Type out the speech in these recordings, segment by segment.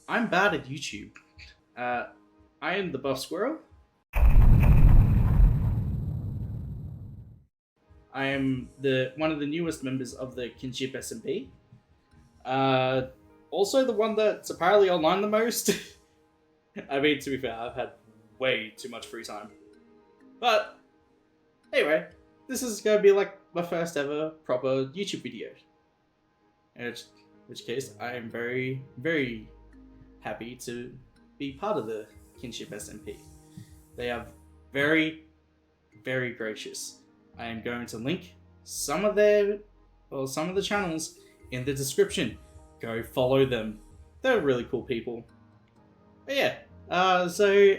I'm bad at YouTube. I am TheBuffSquirrel. I am one of the newest members of the Kinship SMP. Also the one that's apparently online the most. I mean, to be fair, I've had way too much free time. But anyway, this is going to be like my first ever proper YouTube video. In which case, I am very, very happy to be part of the Kinship SMP. They are very, very gracious. I am going to link some of the channels in the description. Go follow them. They're really cool people. But yeah, so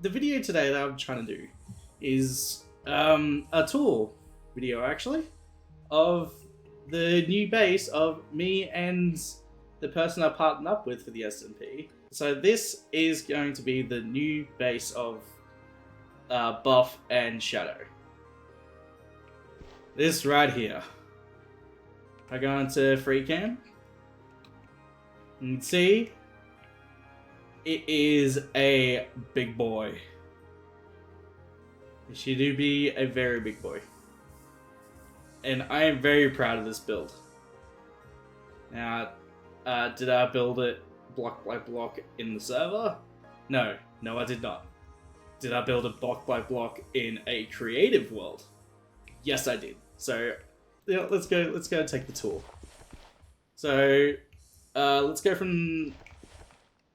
the video today that I'm trying to do is a tour video actually of the new base of me and the person I partnered up with for the SMP. So this is going to be the new base of Buff and Shadow. This right here. I go into free cam. You can see it is a big boy. She do be a very big boy. And I am very proud of this build. Now, did I build it block by block in the server? No, I did not. Did I build it block by block in a creative world? Yes, I did. So, yeah, let's go take the tour. So, let's start from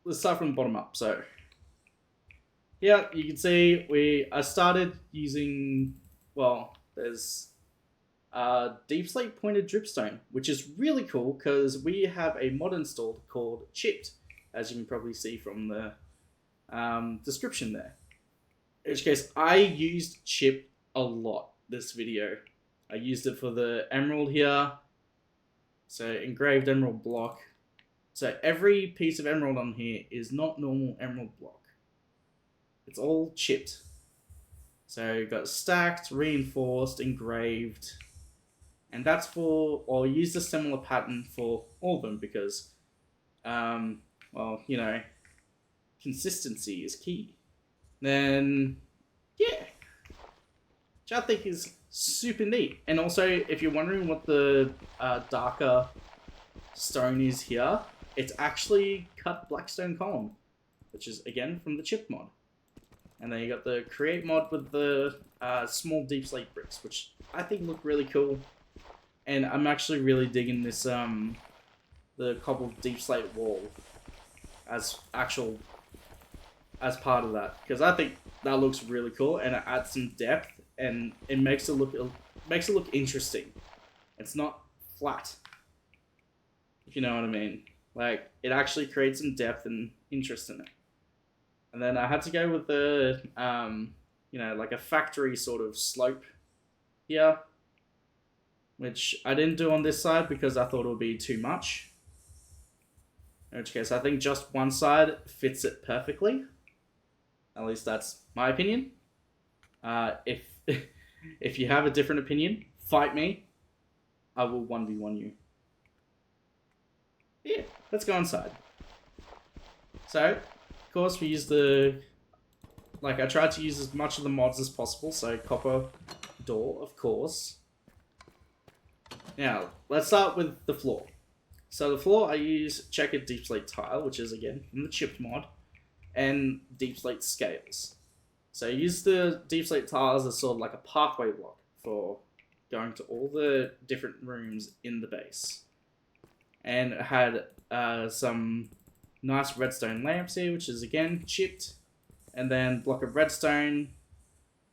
the bottom up. So, yeah, you can see I started using, well, there's deep slate pointed dripstone, which is really cool because we have a mod installed called Chipped, as you can probably see from the description there. In which case, I used Chipped a lot this video. I used it for the emerald here, so engraved emerald block. So every piece of emerald on here is not normal emerald block. It's all chipped. So you've got stacked, reinforced, engraved. And that's for, or use a similar pattern for all of them because, well, you know, consistency is key. Then, yeah, which I think is super neat. And also, if you're wondering what the darker stone is here, it's actually cut blackstone column, which is, again, from the chip mod. And then you got the create mod with the small deep slate bricks, which I think look really cool. And I'm actually really digging this, the cobbled deep slate wall as part of that, because I think that looks really cool and it adds some depth and it makes it look interesting. It's not flat, if you know what I mean. Like, it actually creates some depth and interest in it. And then I had to go with the, you know, like a factory sort of slope here, which I didn't do on this side because I thought it would be too much. In which case, I think just one side fits it perfectly. At least that's my opinion. If you have a different opinion, fight me. I will 1v1 you. Yeah, let's go inside. So, of course, we use I tried to use as much of the mods as possible, so copper door, of course. Now, let's start with the floor. So the floor, I use checkered deep slate tile, which is, again, from the chipped mod, and deep slate scales. So I use the deep slate tiles as sort of like a pathway block for going to all the different rooms in the base. And it had some nice redstone lamps here, which is, again, chipped. And then block of redstone,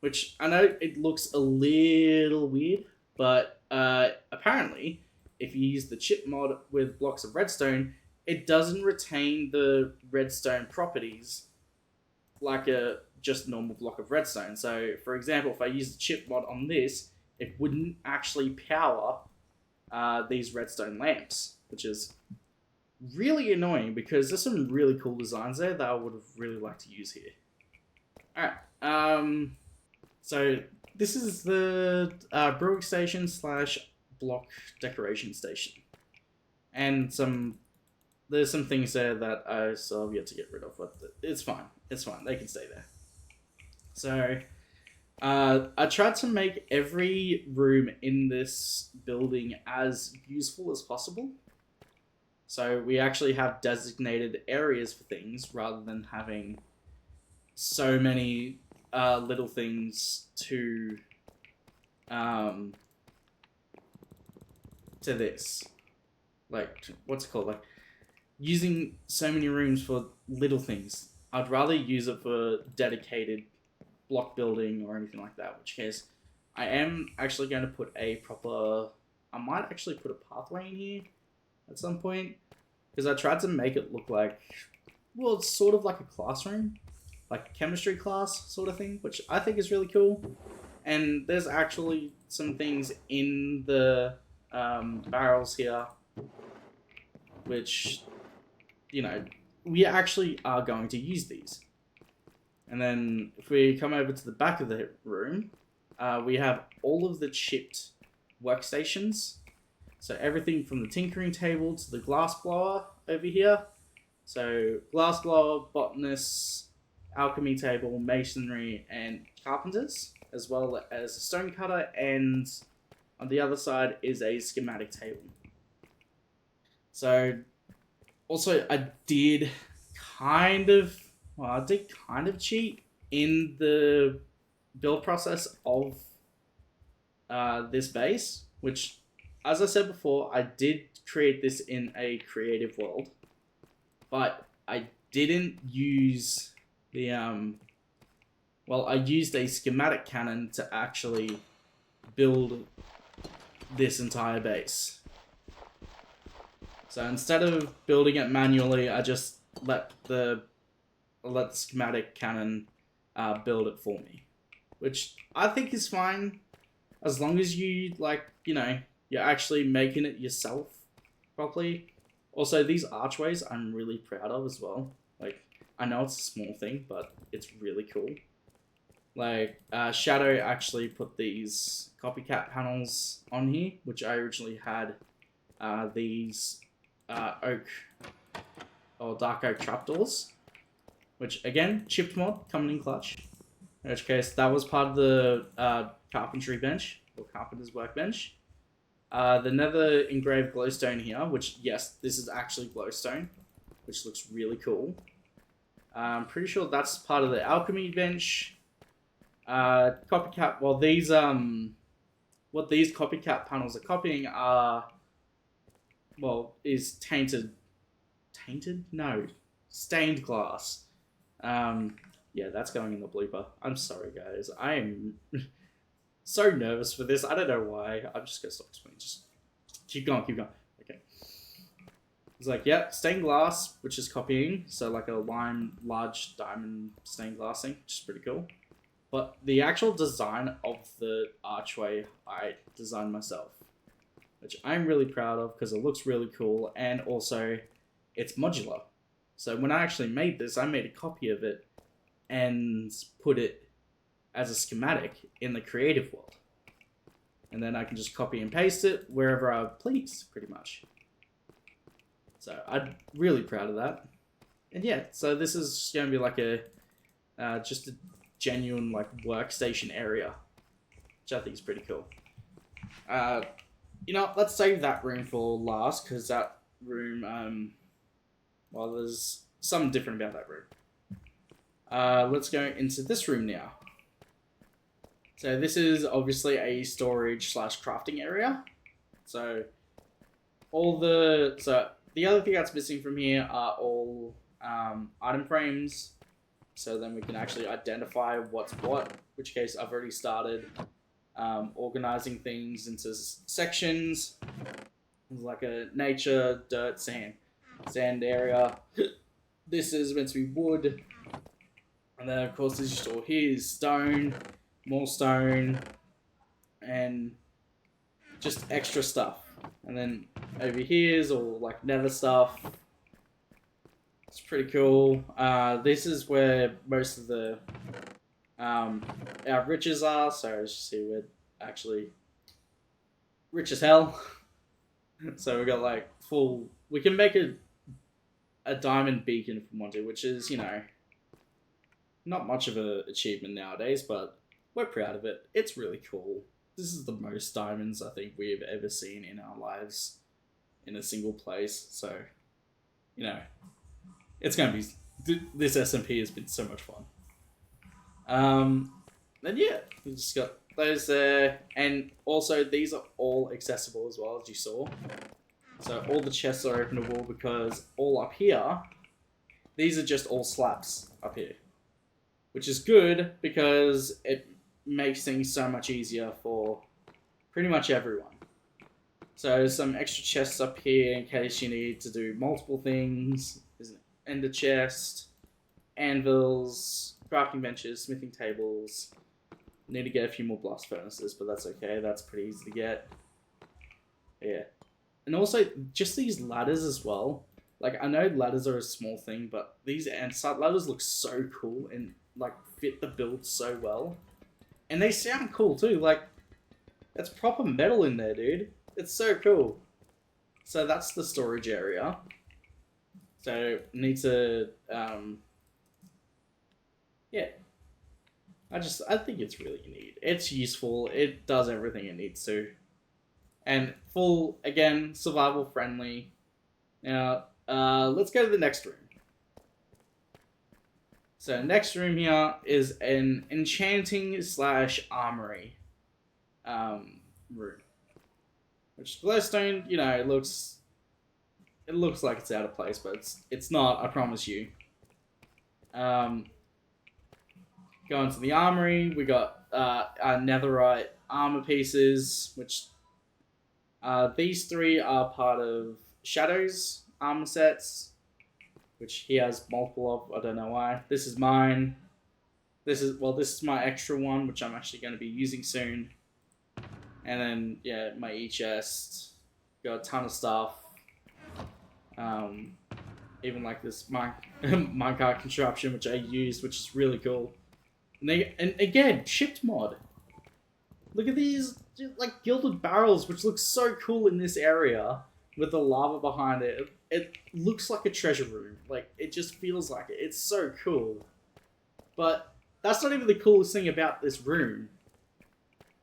which I know it looks a little weird, but apparently, if you use the chip mod with blocks of redstone, it doesn't retain the redstone properties like a just normal block of redstone. So, for example, if I use the chip mod on this, it wouldn't actually power these redstone lamps, which is really annoying because there's some really cool designs there that I would have really liked to use here. Alright, so this is the brewing station / block decoration station. And some there's some things there that I still have yet to get rid of, but it's fine. It's fine. They can stay there. So, I tried to make every room in this building as useful as possible. So we actually have designated areas for things rather than having so many little things to this. Like, what's it called? Like, using so many rooms for little things. I'd rather use it for dedicated block building or anything like that, which case I am actually going to put a proper... I might actually put a pathway in here at some point, because I tried to make it look like, well, it's sort of like a classroom, like a chemistry class sort of thing, which I think is really cool. And there's actually some things in the barrels here, which, you know, we actually are going to use these. And then if we come over to the back of the room, we have all of the chipped workstations. So everything from the tinkering table to the glass blower over here. So glass blower, botanists, alchemy table, masonry, and carpenters, as well as a stone cutter, and on the other side is a schematic table. So also I did kind of cheat in the build process of this base, which, as I said before, I did create this in a creative world, but I didn't use the, I used a schematic cannon to actually build this entire base. So instead of building it manually, I just let the schematic cannon build it for me, which I think is fine, as long as you, like, you know, you're actually making it yourself properly. Also, these archways I'm really proud of as well. Like, I know it's a small thing, but it's really cool. Like, Shadow actually put these copycat panels on here, which I originally had these oak or dark oak trapdoors, which, again, chipped mod coming in clutch. In which case, that was part of the carpentry bench, or carpenter's workbench. The nether engraved glowstone here, which, yes, this is actually glowstone, which looks really cool. I'm pretty sure that's part of the alchemy bench. Copycat, well, these, what these copycat panels are copying are, well, is tainted, no, stained glass. Yeah, that's going in the blooper. I'm sorry, guys. I am so nervous for this. I don't know why. I'm just going to stop explaining. Just keep going. Okay. It's like, yep, stained glass, which is copying. So like a large diamond stained glass thing, which is pretty cool. But the actual design of the archway, I designed myself, which I'm really proud of because it looks really cool. And also, it's modular. So when I actually made this, I made a copy of it and put it as a schematic in the creative world. And then I can just copy and paste it wherever I please, pretty much. So I'm really proud of that. And yeah, so this is going to be like a, just a genuine like workstation area, which I think is pretty cool. You know, let's save that room for last, because that room, well, there's something different about that room. Let's go into this room now. So this is obviously a storage / crafting area. So the other thing that's missing from here are all item frames. So then we can actually identify what's what, which case I've already started organizing things into sections. There's like a nature, dirt, sand area. This is meant to be wood. And then, of course, as you saw here is stone, more stone, and just extra stuff. And then over here is all like nether stuff. It's pretty cool. This is where most of the our riches are. So as you see, we're actually rich as hell. So we got like full. We can make a a diamond beacon if we want to, which is, you know, not much of an achievement nowadays, but we're proud of it. It's really cool. This is the most diamonds I think we've ever seen in our lives in a single place. So, you know, it's going to be... This SMP has been so much fun. And yeah, we just got those there. And also, these are all accessible as well, as you saw. So all the chests are openable because all up here, these are just all slabs up here. Which is good because it makes things so much easier for pretty much everyone. So some extra chests up here in case you need to do multiple things. There's an ender chest, anvils, crafting benches, smithing tables. Need to get a few more blast furnaces, but that's okay. That's pretty easy to get. Yeah. And also, just these ladders as well. Like, I know ladders are a small thing, but these andesite ladders look so cool and, like, fit the build so well. And they sound cool, too. Like, that's proper metal in there, dude. It's so cool. So that's the storage area. So, need to, yeah. I think it's really neat. It's useful. It does everything it needs to. And full, again, survival friendly. Now, let's go to the next room. So, next room here is an enchanting / armory room. Which glowstone, you know, it looks like it's out of place, but it's not, I promise you. Going to the armory, we got our netherite armor pieces, which these three are part of Shadow's armor sets, which he has multiple of. I don't know why. This is mine. This is my extra one, which I'm actually going to be using soon. And then, yeah, my e-chest. Got a ton of stuff. Even like this minecart construction, which I used, which is really cool. And again, shipped mod. Look at these, like, gilded barrels, which look so cool in this area with the lava behind it. It looks like a treasure room. Like, it just feels like it. It's so cool. But that's not even the coolest thing about this room.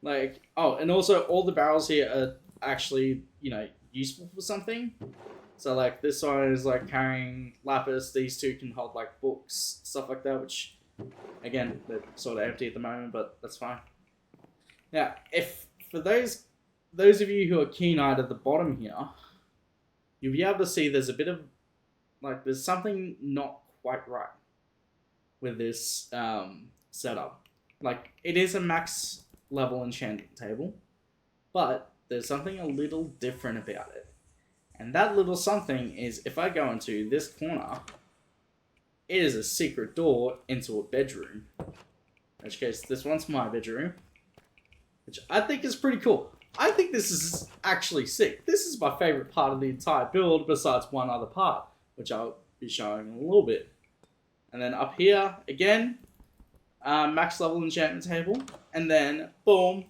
Like, oh, and also all the barrels here are actually, you know, useful for something. So, like, this one is, like, carrying lapis. These two can hold, like, books, stuff like that, which, again, they're sort of empty at the moment, but that's fine. Now, if, for those of you who are keen-eyed at the bottom here, you'll be able to see there's a bit of, like, there's something not quite right with this setup. Like, it is a max level enchanting table, but there's something a little different about it. And that little something is, if I go into this corner, it is a secret door into a bedroom. In which case, this one's my bedroom, which I think is pretty cool. I think this is actually sick. This is my favorite part of the entire build, besides one other part, which I'll be showing in a little bit. And then up here, again, max level enchantment table. And then, boom,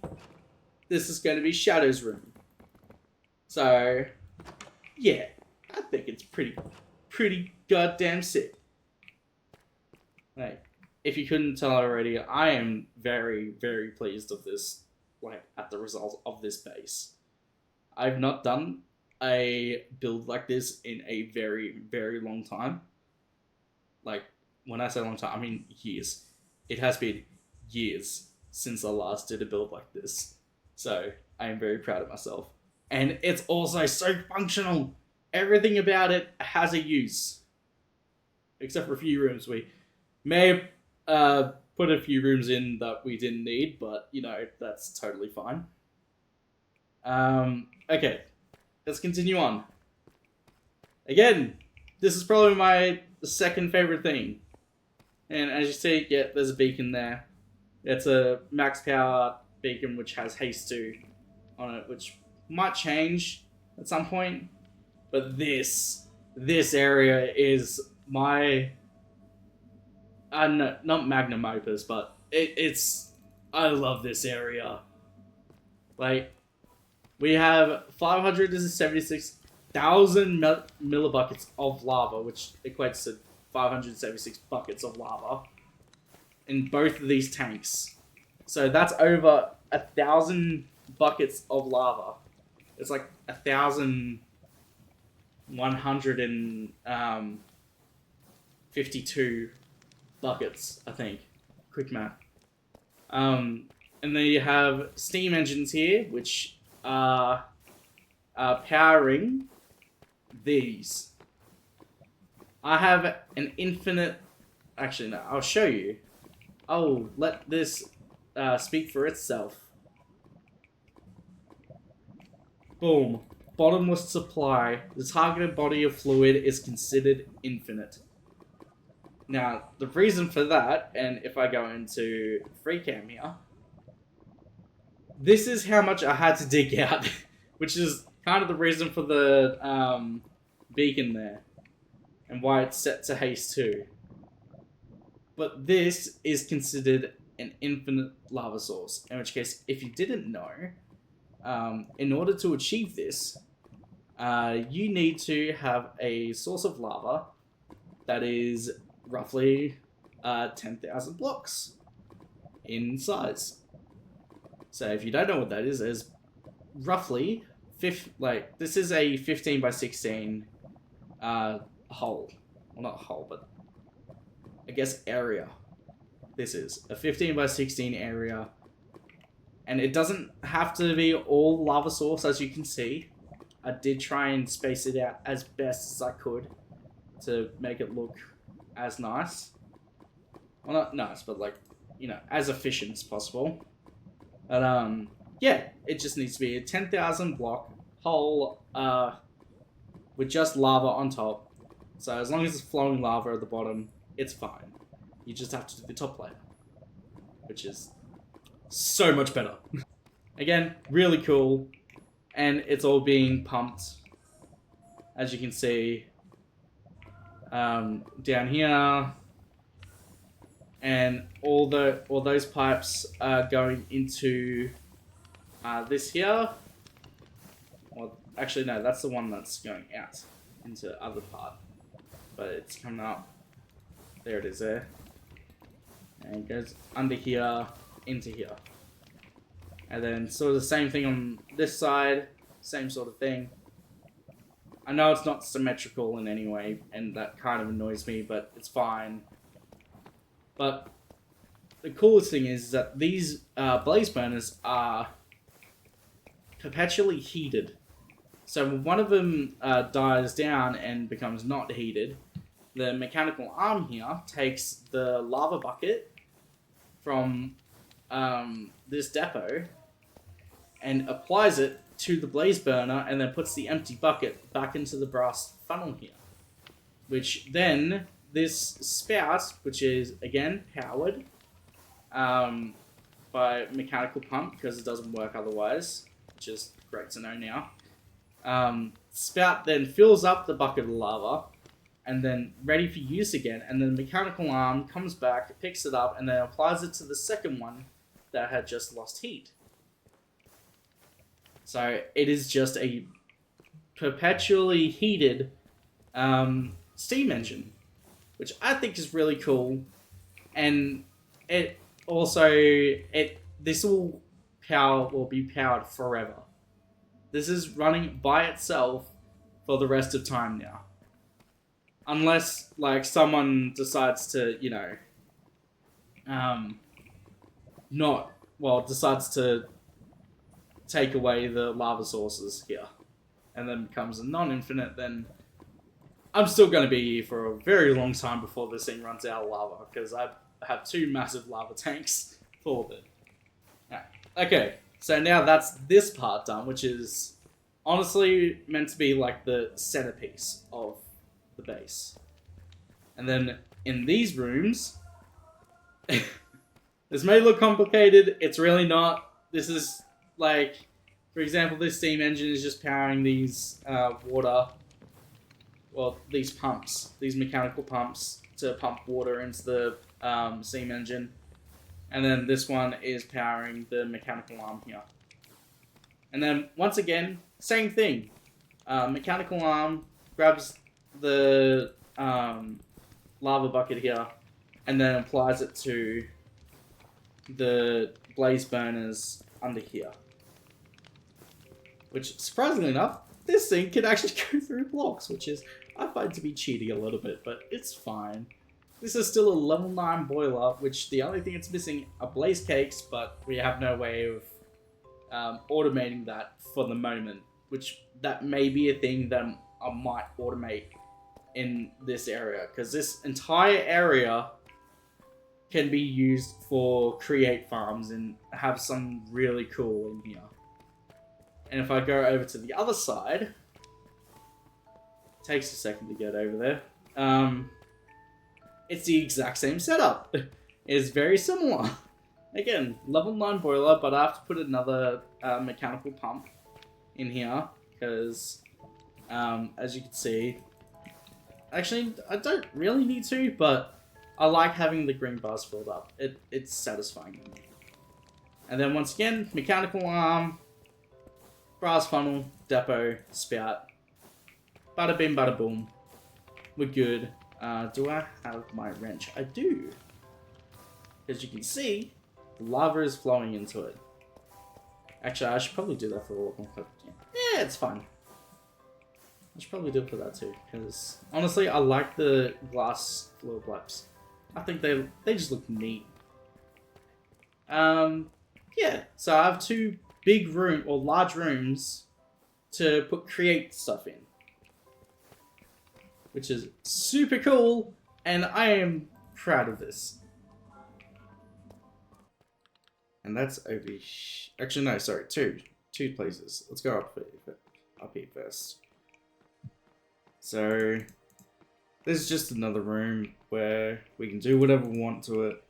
this is going to be Shadow's room. So, yeah, I think it's pretty goddamn sick. Like, if you couldn't tell already, I am very, very pleased with this, like, at the result of this base. I've not done a build like this in a very, very long time. Like, when I say long time, I mean years. It has been years since I last did a build like this. So, I am very proud of myself. And it's also so functional. Everything about it has a use. Except for a few rooms. We may have put a few rooms in that we didn't need, but, you know, that's totally fine. Okay, let's continue on. Again, this is probably my second favorite thing. And as you see, yeah, there's a beacon there. It's a max power beacon which has haste 2 on it, which might change at some point. But this area is my... not magnum opus, but it's... I love this area. Like, we have 576,000 1,000 millibuckets of lava, which equates to 576 buckets of lava in both of these tanks. So that's over 1,000 buckets of lava. It's like 1,152 buckets, I think. Quick math. And then you have steam engines here, which are powering these. I have an infinite... Actually, no, I'll show you. I'll let this speak for itself. Boom. Bottomless supply. The targeted body of fluid is considered infinite. Now, the reason for that, and if I go into free cam here, this is how much I had to dig out, which is kind of the reason for the beacon there, and why it's set to haste 2. But this is considered an infinite lava source, in which case, if you didn't know, in order to achieve this, you need to have a source of lava that is roughly 10,000 blocks in size. So if you don't know what that is, there's roughly this is a 15 by 16 hole. Well, not hole, but I guess area. This is a 15 by 16 area. And it doesn't have to be all lava source, as you can see. I did try and space it out as best as I could to make it look as nice. Well, not nice, but like, you know, as efficient as possible. But, yeah, it just needs to be a 10,000 block hole with just lava on top. So as long as it's flowing lava at the bottom, it's fine. You just have to do the top layer, which is so much better. Again, really cool, and it's all being pumped, as you can see, down here, and all those pipes are going into this here. Well, actually no, that's the one that's going out into other part, but it's coming up. There it is there, and it goes under here into here. And then sort of the same thing on this side, same sort of thing. I know it's not symmetrical in any way, and that kind of annoys me, but it's fine. But the coolest thing is that these blaze burners are perpetually heated. So when one of them dies down and becomes not heated, the mechanical arm here takes the lava bucket from this depot and applies it to the blaze burner, and then puts the empty bucket back into the brass funnel here, which then this spout, which is again powered by mechanical pump because it doesn't work otherwise, which is great to know now. Spout then fills up the bucket of lava and then ready for use again, and then the mechanical arm comes back, picks it up, and then applies it to the second one that had just lost heat. So it is just a perpetually heated steam engine, which I think is really cool. And it also, this will be powered forever. This is running by itself for the rest of time now. Unless, like, someone decides to, you know, decides to take away the lava sources here, and then becomes a non-infinite, then I'm still going to be here for a very long time before this thing runs out of lava, because I have 2 massive lava tanks full of it. Right. Okay, so now that's this part done, which is honestly meant to be like the centerpiece of the base. And then in these rooms, this may look complicated, it's really not. This is like, for example, this steam engine is just powering these these pumps, these mechanical pumps to pump water into the steam engine. And then this one is powering the mechanical arm here. And then, once again, same thing. mechanical arm, grabs the lava bucket here, and then applies it to the blaze burners under here. Which, surprisingly enough, this thing can actually go through blocks, which is, I find to be cheating a little bit, but it's fine. This is still a level 9 boiler, which the only thing it's missing are blaze cakes, but we have no way of automating that for the moment, which that may be a thing that I might automate in this area, because this entire area can be used for create farms and have some really cool in here. And if I go over to the other side, it takes a second to get over there. It's the exact same setup. It's very similar. Again, level 9 boiler, but I have to put another mechanical pump in here because, as you can see, actually I don't really need to, but I like having the green bars filled up. It's satisfying. And then once again, mechanical arm, brass funnel, depot, spout. Bada bing, bada boom. We're good. Do I have my wrench? I do. As you can see, the lava is flowing into it. Actually, I should probably do that for all of them. Yeah, it's fine. I should probably do it for that too, because honestly, I like the glass floor flaps. I think they just look neat. Yeah, so I have 2 big large rooms to put create stuff in, which is super cool, and I am proud of this. And that's over. Actually, no, sorry, two places. Let's go up here first. So this is just another room where we can do whatever we want to it.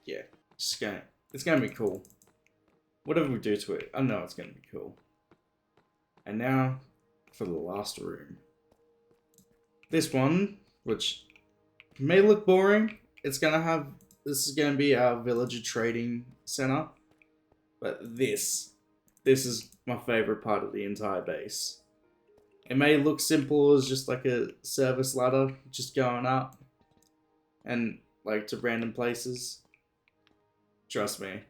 Yeah, it's gonna be cool. Whatever we do to it, I know it's gonna be cool. And now for the last room. This one, which may look boring, this is gonna be our villager trading center. But this is my favorite part of the entire base. It may look simple as just like a service ladder, just going up and like to random places. Trust me.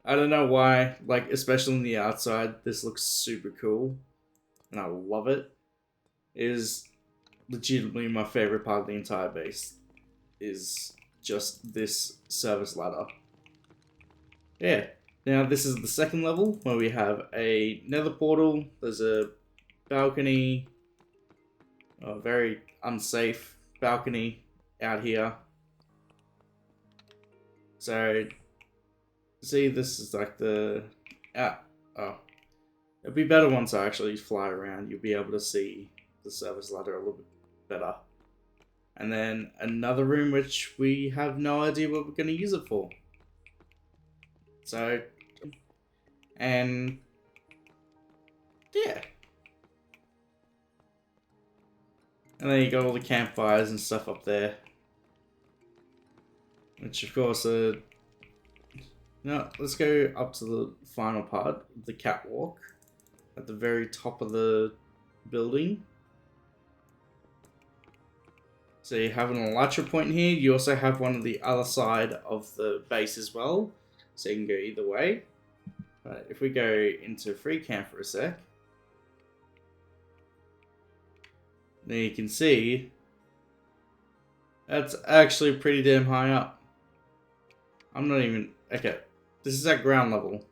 I don't know why, like especially on the outside, this looks super cool. And I love it. It is legitimately my favorite part of the entire base. Is just this service ladder. Yeah. Now this is the second level where we have a nether portal. There's a balcony, a very unsafe balcony out here. So, see, this is like the it'd be better once I actually fly around. You'll be able to see the service ladder a little bit better. And then another room which we have no idea what we're going to use it for. So, and yeah. And then you got all the campfires and stuff up there. Which of course now let's go up to the final part, the catwalk. At the very top of the building. So you have an elytra point here. You also have one on the other side of the base as well. So you can go either way. But if we go into free camp for a sec. Then you can see that's actually pretty damn high up. I'm not even... Okay, this is at ground level.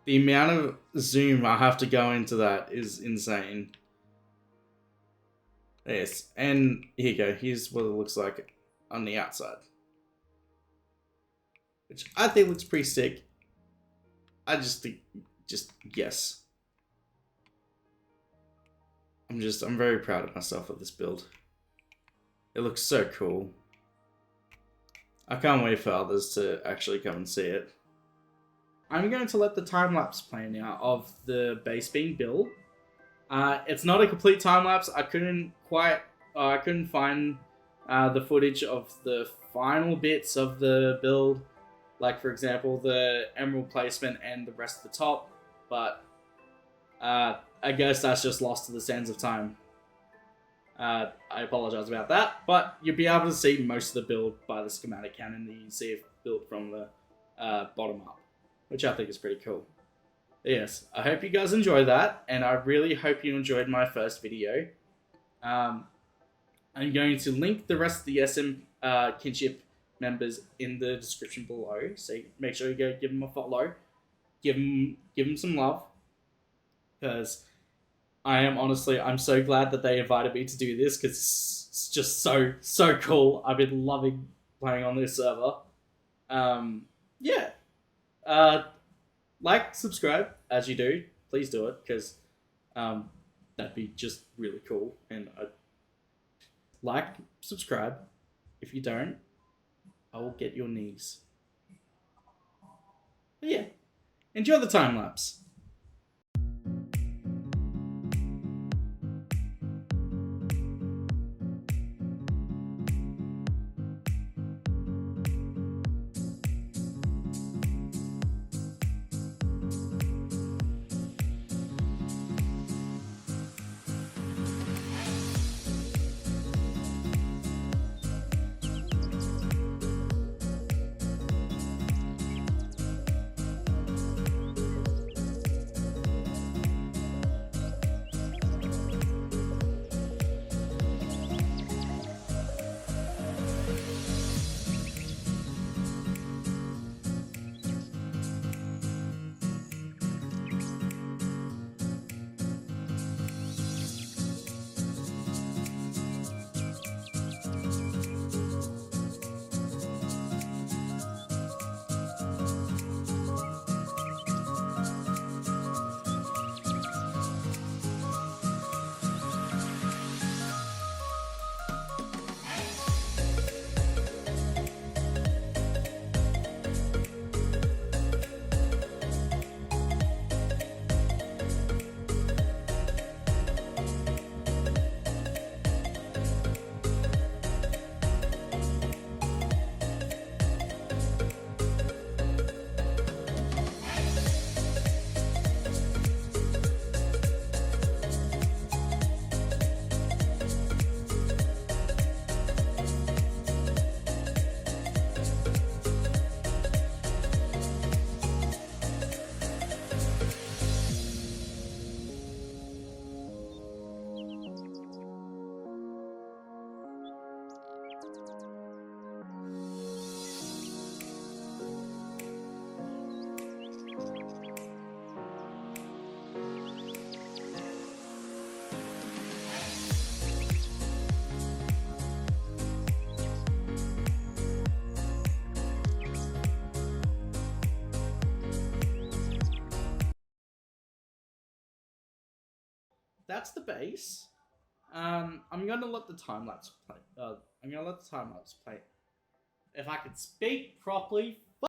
The amount of zoom I have to go into that is insane. Yes, and here you go. Here's what it looks like on the outside. Which I think looks pretty sick. I just think, yes. I'm very proud of myself with this build. It looks so cool. I can't wait for others to actually come and see it. I'm going to let the time-lapse play now of the base being built. It's not a complete time-lapse. I couldn't find the footage of the final bits of the build. Like, for example, the emerald placement and the rest of the top. but I guess that's just lost to the sands of time. I apologize about that, but you'll be able to see most of the build by the schematic cannon that you see it built from the bottom up, which I think is pretty cool. Yes, I hope you guys enjoy that, and I really hope you enjoyed my first video. I'm going to link the rest of the Kinship members in the description below, so make sure you go give them a follow, give them some love, because I'm so glad that they invited me to do this, because it's just so cool. I've been loving playing on this server. Yeah. Like, subscribe, as you do. Please do it, because that'd be just really cool. And like, subscribe. If you don't, I will get your knees. But yeah, enjoy the time lapse. That's the base. I'm gonna let the time lapse play. If I could speak properly,